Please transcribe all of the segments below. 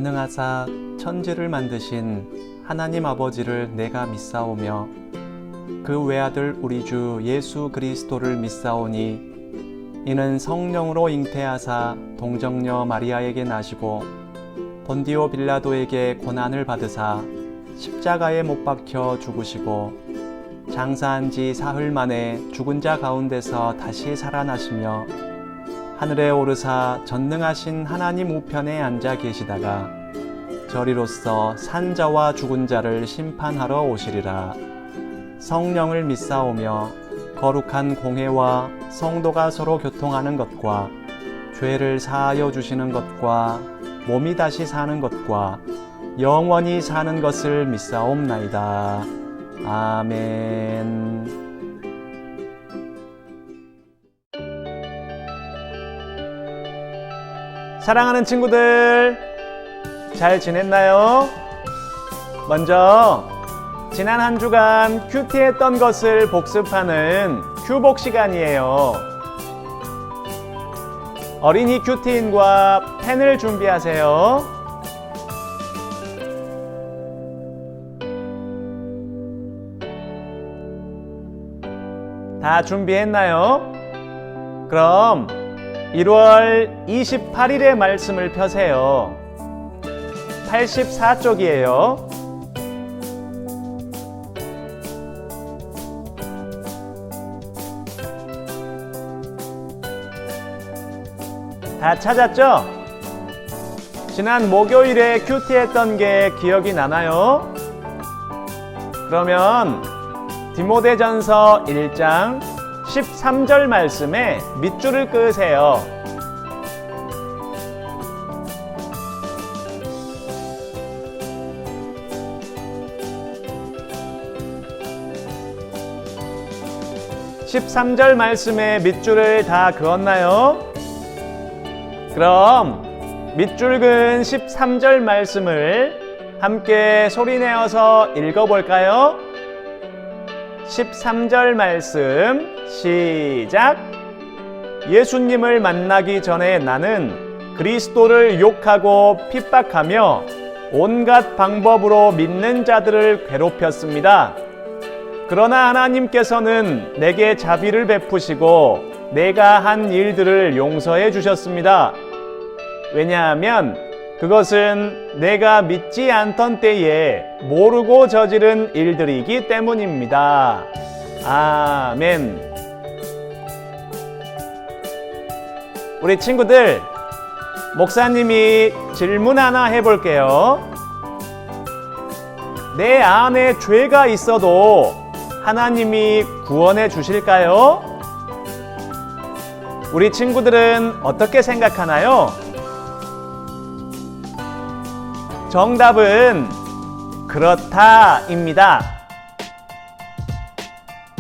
전능하사 천지를 만드신 하나님 아버지를 내가 믿사오며 그 외아들 우리 주 예수 그리스도를 믿사오니 이는 성령으로 잉태하사 동정녀 마리아에게 나시고 본디오 빌라도에게 고난을 받으사 십자가에 못 박혀 죽으시고 장사한 지 사흘 만에 죽은 자 가운데서 다시 살아나시며 하늘에 오르사 전능하신 하나님 우편에 앉아 계시다가 저리로서 산 자와 죽은 자를 심판하러 오시리라. 성령을 믿사오며 거룩한 공회와 성도가 서로 교통하는 것과 죄를 사하여 주시는 것과 몸이 다시 사는 것과 영원히 사는 것을 믿사옵나이다. 아멘. 사랑하는 친구들, 잘 지냈나요? 먼저 지난 한 주간 큐티했던 것을 복습하는 큐복 시간이에요. 어린이 큐티인과 펜을 준비하세요. 다 준비했나요? 그럼 1월 28일의 말씀을 펴세요. 84쪽이에요. 다 찾았죠? 지난 목요일에 큐티했던 게 기억이 나나요? 그러면 디모데전서 1장 13절 말씀에 밑줄을 그으세요. (13절) 말씀에 밑줄을 다 그었나요? 그럼 밑줄 그은 13절 말씀을 함께 소리내어서 읽어볼까요? 13절 말씀 시작! 예수님을 만나기 전에 나는 그리스도를 욕하고 핍박하며 온갖 방법으로 믿는 자들을 괴롭혔습니다. 그러나 하나님께서는 내게 자비를 베푸시고 내가 한 일들을 용서해 주셨습니다. 왜냐하면 그것은 내가 믿지 않던 때에 모르고 저지른 일들이기 때문입니다. 아멘. 우리 친구들, 목사님이 질문 하나 해볼게요. 내 안에 죄가 있어도 하나님이 구원해 주실까요? 우리 친구들은 어떻게 생각하나요? 정답은 그렇다입니다.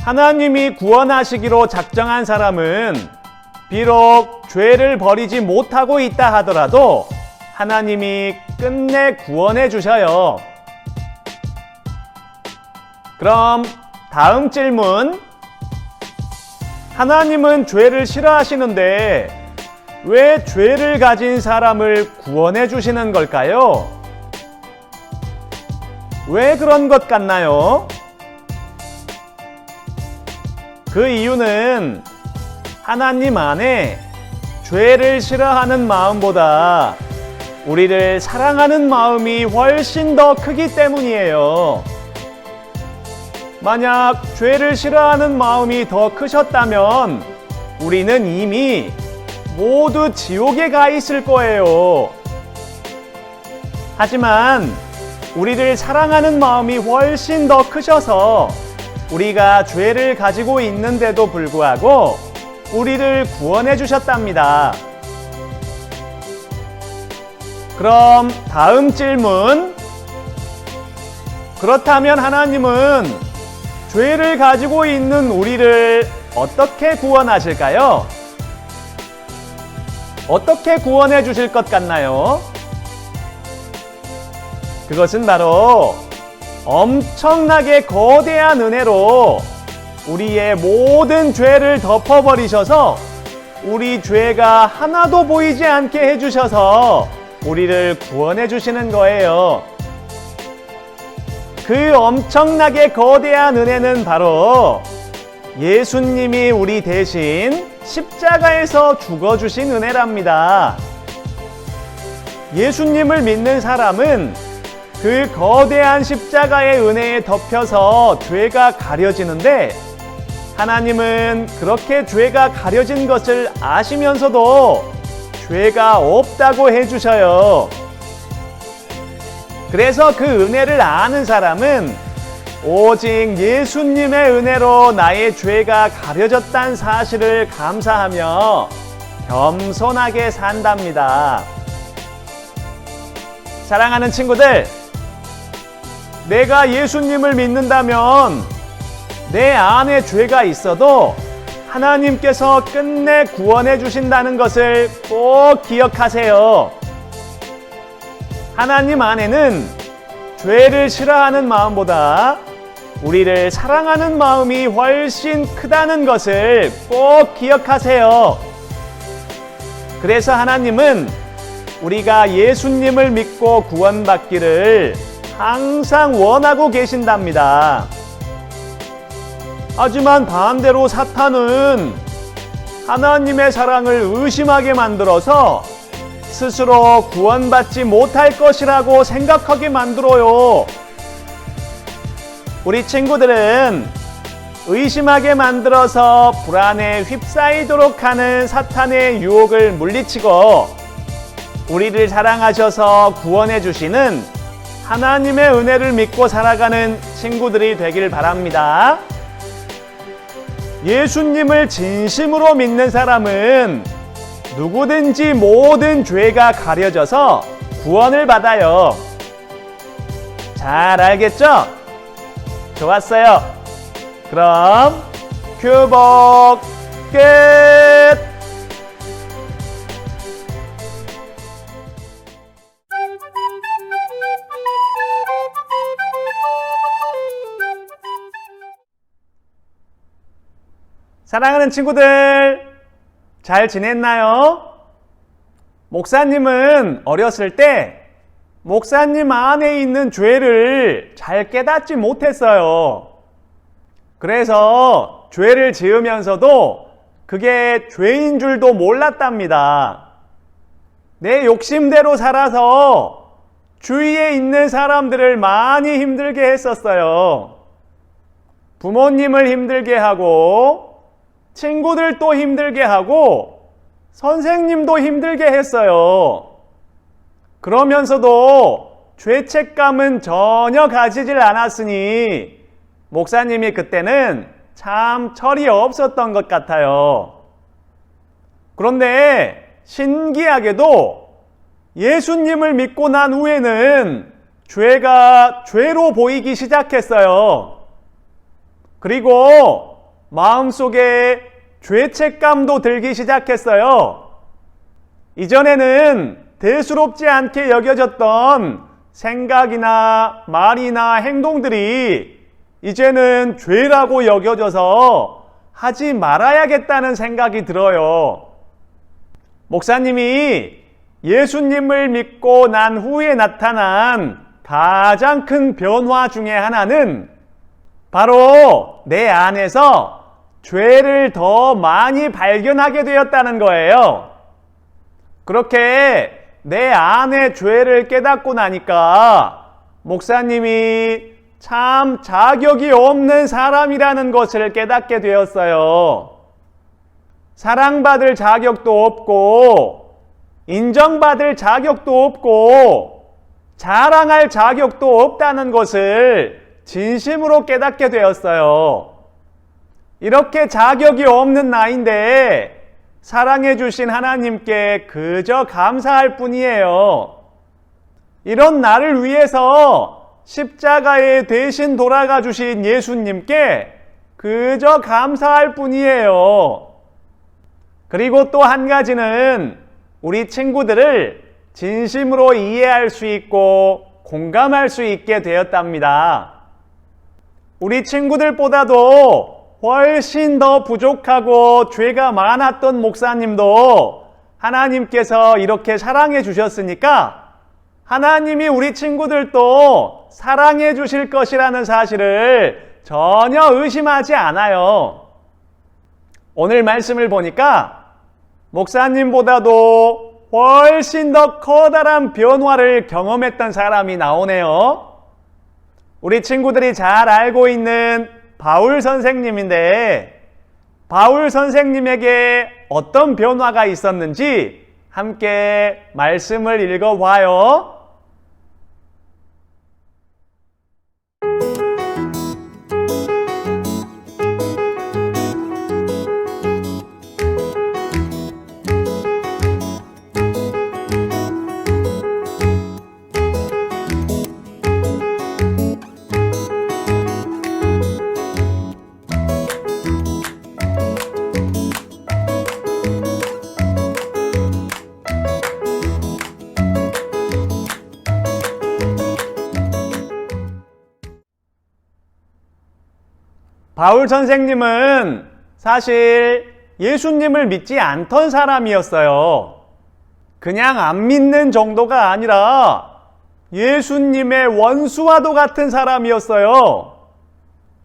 하나님이 구원하시기로 작정한 사람은 비록 죄를 버리지 못하고 있다 하더라도 하나님이 끝내 구원해 주셔요. 그럼 다음 질문. 하나님은 죄를 싫어하시는데 왜 죄를 가진 사람을 구원해 주시는 걸까요? 왜 그런 것 같나요? 그 이유는 하나님 안에 죄를 싫어하는 마음보다 우리를 사랑하는 마음이 훨씬 더 크기 때문이에요. 만약 죄를 싫어하는 마음이 더 크셨다면 우리는 이미 모두 지옥에 가 있을 거예요. 하지만 우리를 사랑하는 마음이 훨씬 더 크셔서 우리가 죄를 가지고 있는데도 불구하고 우리를 구원해 주셨답니다. 그럼 다음 질문. 그렇다면 하나님은 죄를 가지고 있는 우리를 어떻게 구원하실까요? 어떻게 구원해 주실 것 같나요? 그것은 바로 엄청나게 거대한 은혜로 우리의 모든 죄를 덮어버리셔서 우리 죄가 하나도 보이지 않게 해주셔서 우리를 구원해 주시는 거예요. 그 엄청나게 거대한 은혜는 바로 예수님이 우리 대신 십자가에서 죽어주신 은혜랍니다. 예수님을 믿는 사람은 그 거대한 십자가의 은혜에 덮여서 죄가 가려지는데, 하나님은 그렇게 죄가 가려진 것을 아시면서도 죄가 없다고 해주셔요. 그래서 그 은혜를 아는 사람은 오직 예수님의 은혜로 나의 죄가 가려졌다는 사실을 감사하며 겸손하게 산답니다. 사랑하는 친구들, 내가 예수님을 믿는다면 내 안에 죄가 있어도 하나님께서 끝내 구원해 주신다는 것을 꼭 기억하세요. 하나님 안에는 죄를 싫어하는 마음보다 우리를 사랑하는 마음이 훨씬 크다는 것을 꼭 기억하세요. 그래서 하나님은 우리가 예수님을 믿고 구원받기를 항상 원하고 계신답니다. 하지만 반대로 사탄은 하나님의 사랑을 의심하게 만들어서 스스로 구원받지 못할 것이라고 생각하게 만들어요. 우리 친구들은 의심하게 만들어서 불안에 휩싸이도록 하는 사탄의 유혹을 물리치고 우리를 사랑하셔서 구원해 주시는 하나님의 은혜를 믿고 살아가는 친구들이 되길 바랍니다. 예수님을 진심으로 믿는 사람은 누구든지 모든 죄가 가려져서 구원을 받아요. 잘 알겠죠? 좋았어요. 그럼 큐복 끝! 사랑하는 친구들, 잘 지냈나요? 목사님은 어렸을 때 목사님 안에 있는 죄를 잘 깨닫지 못했어요. 그래서 죄를 지으면서도 그게 죄인 줄도 몰랐답니다. 내 욕심대로 살아서 주위에 있는 사람들을 많이 힘들게 했었어요. 부모님을 힘들게 하고 친구들도 힘들게 하고 선생님도 힘들게 했어요. 그러면서도 죄책감은 전혀 가지질 않았으니 목사님이 그때는 참 철이 없었던 것 같아요. 그런데 신기하게도 예수님을 믿고 난 후에는 죄가 죄로 보이기 시작했어요. 그리고 마음속에 죄책감도 들기 시작했어요. 이전에는 대수롭지 않게 여겨졌던 생각이나 말이나 행동들이 이제는 죄라고 여겨져서 하지 말아야겠다는 생각이 들어요. 목사님이 예수님을 믿고 난 후에 나타난 가장 큰 변화 중에 하나는 바로 내 안에서 죄를 더 많이 발견하게 되었다는 거예요. 그렇게 내 안에 죄를 깨닫고 나니까 목사님이 참 자격이 없는 사람이라는 것을 깨닫게 되었어요. 사랑받을 자격도 없고 인정받을 자격도 없고 자랑할 자격도 없다는 것을 진심으로 깨닫게 되었어요. 이렇게 자격이 없는 나인데 사랑해 주신 하나님께 그저 감사할 뿐이에요. 이런 나를 위해서 십자가에 대신 돌아가 주신 예수님께 그저 감사할 뿐이에요. 그리고 또 한 가지는 우리 친구들을 진심으로 이해할 수 있고 공감할 수 있게 되었답니다. 우리 친구들보다도 훨씬 더 부족하고 죄가 많았던 목사님도 하나님께서 이렇게 사랑해 주셨으니까 하나님이 우리 친구들도 사랑해 주실 것이라는 사실을 전혀 의심하지 않아요. 오늘 말씀을 보니까 목사님보다도 훨씬 더 커다란 변화를 경험했던 사람이 나오네요. 우리 친구들이 잘 알고 있는 바울 선생님인데, 바울 선생님에게 어떤 변화가 있었는지 함께 말씀을 읽어봐요. 바울 선생님은 사실 예수님을 믿지 않던 사람이었어요. 그냥 안 믿는 정도가 아니라 예수님의 원수와도 같은 사람이었어요.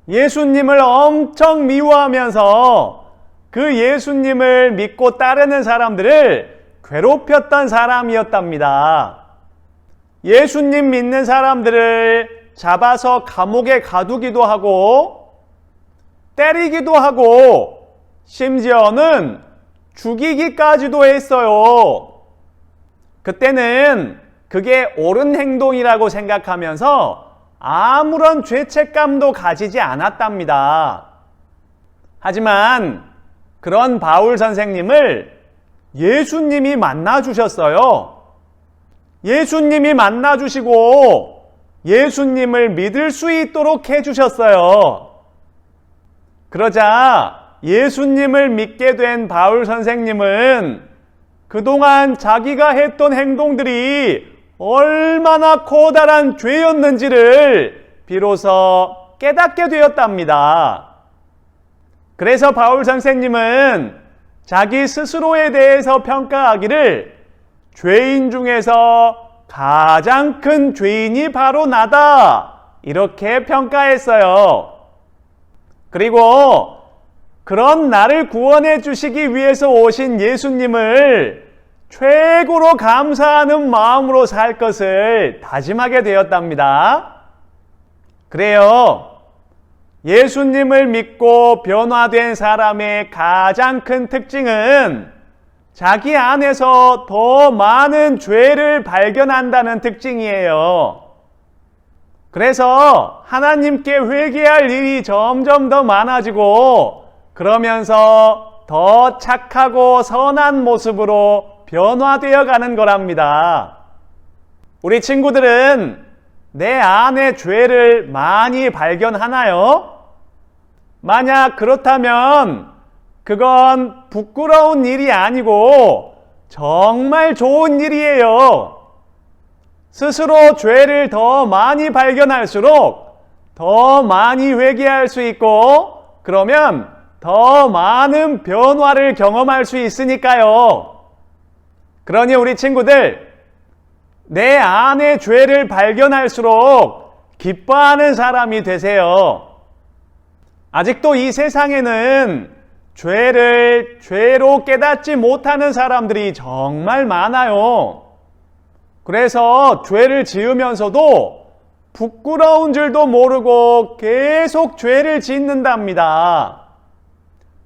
예수님을 엄청 미워하면서 그 예수님을 믿고 따르는 사람들을 괴롭혔던 사람이었답니다. 예수님 믿는 사람들을 잡아서 감옥에 가두기도 하고 때리기도 하고 심지어는 죽이기까지도 했어요. 그때는 그게 옳은 행동이라고 생각하면서 아무런 죄책감도 가지지 않았답니다. 하지만 그런 바울 선생님을 예수님이 만나주셨어요. 예수님이 만나주시고 예수님을 믿을 수 있도록 해주셨어요. 그러자 예수님을 믿게 된 바울 선생님은 그동안 자기가 했던 행동들이 얼마나 커다란 죄였는지를 비로소 깨닫게 되었답니다. 그래서 바울 선생님은 자기 스스로에 대해서 평가하기를 죄인 중에서 가장 큰 죄인이 바로 나다, 이렇게 평가했어요. 그리고 그런 나를 구원해 주시기 위해서 오신 예수님을 최고로 감사하는 마음으로 살 것을 다짐하게 되었답니다. 그래요. 예수님을 믿고 변화된 사람의 가장 큰 특징은 자기 안에서 더 많은 죄를 발견한다는 특징이에요. 그래서 하나님께 회개할 일이 점점 더 많아지고 그러면서 더 착하고 선한 모습으로 변화되어 가는 거랍니다. 우리 친구들은 내 안에 죄를 많이 발견하나요? 만약 그렇다면 그건 부끄러운 일이 아니고 정말 좋은 일이에요. 스스로 죄를 더 많이 발견할수록 더 많이 회개할 수 있고 그러면 더 많은 변화를 경험할 수 있으니까요. 그러니 우리 친구들, 내 안에 죄를 발견할수록 기뻐하는 사람이 되세요. 아직도 이 세상에는 죄를 죄로 깨닫지 못하는 사람들이 정말 많아요. 그래서 죄를 지으면서도 부끄러운 줄도 모르고 계속 죄를 짓는답니다.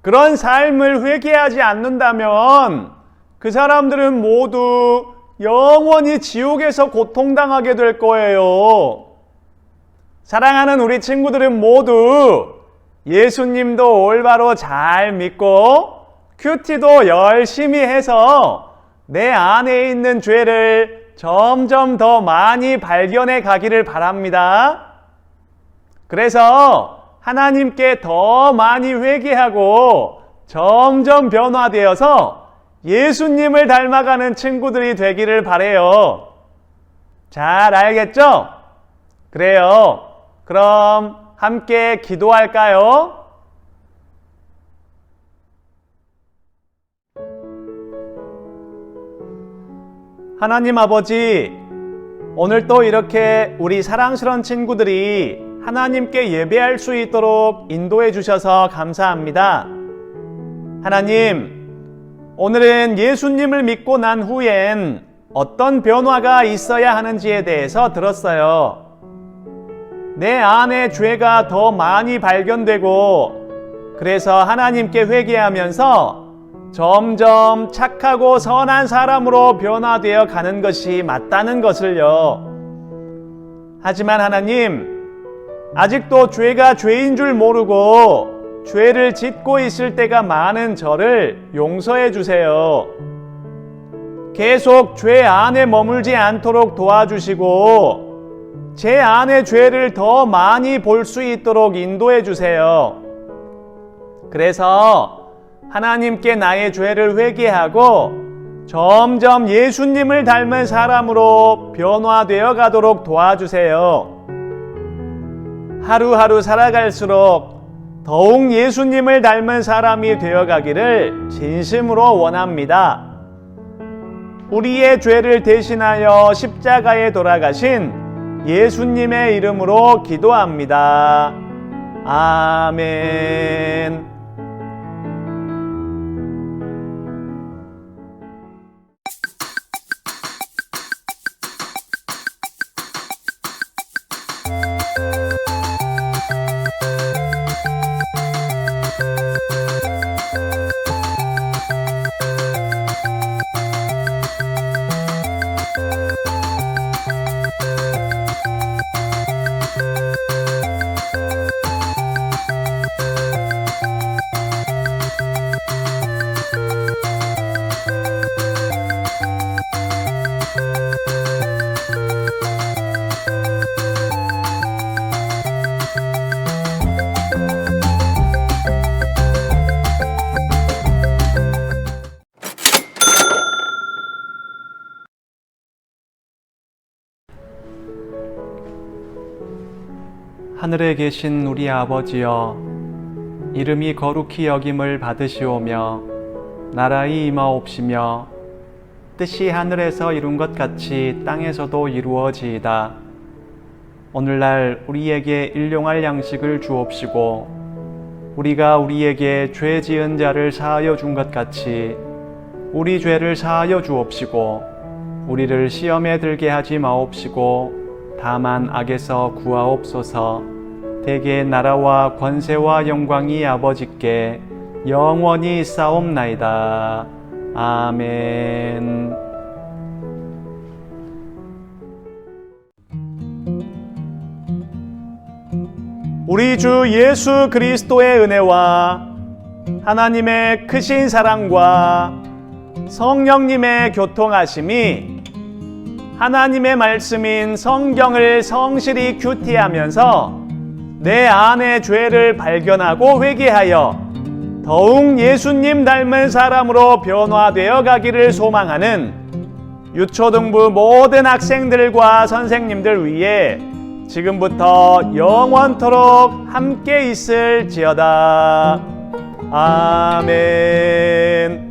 그런 삶을 회개하지 않는다면 그 사람들은 모두 영원히 지옥에서 고통당하게 될 거예요. 사랑하는 우리 친구들은 모두 예수님도 올바로 잘 믿고 큐티도 열심히 해서 내 안에 있는 죄를 점점 더 많이 발견해 가기를 바랍니다. 그래서 하나님께 더 많이 회개하고 점점 변화되어서 예수님을 닮아가는 친구들이 되기를 바라요. 잘 알겠죠? 그래요. 그럼 함께 기도할까요? 하나님 아버지, 오늘 또 이렇게 우리 사랑스러운 친구들이 하나님께 예배할 수 있도록 인도해 주셔서 감사합니다. 하나님, 오늘은 예수님을 믿고 난 후엔 어떤 변화가 있어야 하는지에 대해서 들었어요. 내 안에 죄가 더 많이 발견되고, 그래서 하나님께 회개하면서 점점 착하고 선한 사람으로 변화되어 가는 것이 맞다는 것을요. 하지만 하나님, 아직도 죄가 죄인 줄 모르고 죄를 짓고 있을 때가 많은 저를 용서해 주세요. 계속 죄 안에 머물지 않도록 도와주시고 제 안의 죄를 더 많이 볼 수 있도록 인도해 주세요. 그래서 하나님께 나의 죄를 회개하고 점점 예수님을 닮은 사람으로 변화되어 가도록 도와주세요. 하루하루 살아갈수록 더욱 예수님을 닮은 사람이 되어가기를 진심으로 원합니다. 우리의 죄를 대신하여 십자가에 돌아가신 예수님의 이름으로 기도합니다. 아멘. 하늘에 계신 우리 아버지여, 이름이 거룩히 여김을 받으시오며 나라의 임하옵시며 뜻이 하늘에서 이룬 것 같이 땅에서도 이루어지이다. 오늘날 우리에게 일용할 양식을 주옵시고 우리가 우리에게 죄 지은 자를 사하여 준 것 같이 우리 죄를 사하여 주옵시고 우리를 시험에 들게 하지 마옵시고 다만 악에서 구하옵소서. 대개 나라와 권세와 영광이 아버지께 영원히 싸움나이다. 아멘. 우리 주 예수 그리스도의 은혜와 하나님의 크신 사랑과 성령님의 교통하심이 하나님의 말씀인 성경을 성실히 큐티하면서 내 안의 죄를 발견하고 회개하여 더욱 예수님 닮은 사람으로 변화되어 가기를 소망하는 유초등부 모든 학생들과 선생님들 위해 지금부터 영원토록 함께 있을지어다. 아멘.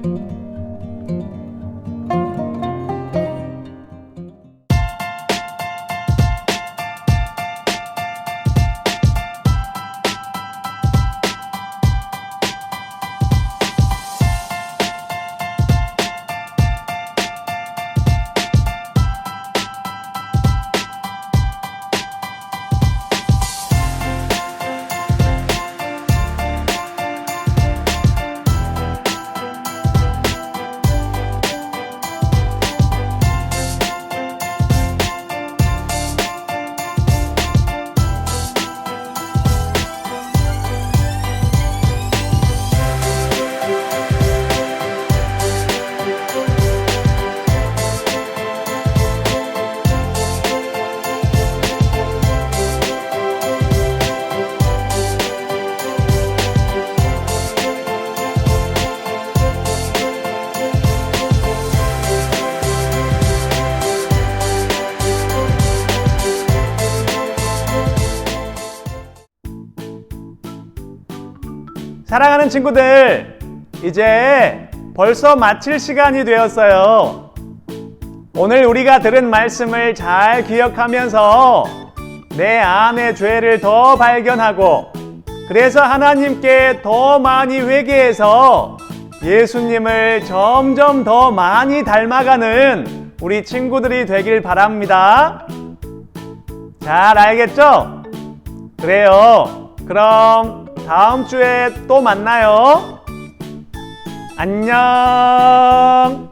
사랑하는 친구들, 이제 벌써 마칠 시간이 되었어요. 오늘 우리가 들은 말씀을 잘 기억하면서 내 안의 죄를 더 발견하고 그래서 하나님께 더 많이 회개해서 예수님을 점점 더 많이 닮아가는 우리 친구들이 되길 바랍니다. 잘 알겠죠? 그래요. 그럼 다음 주에 또 만나요. 안녕.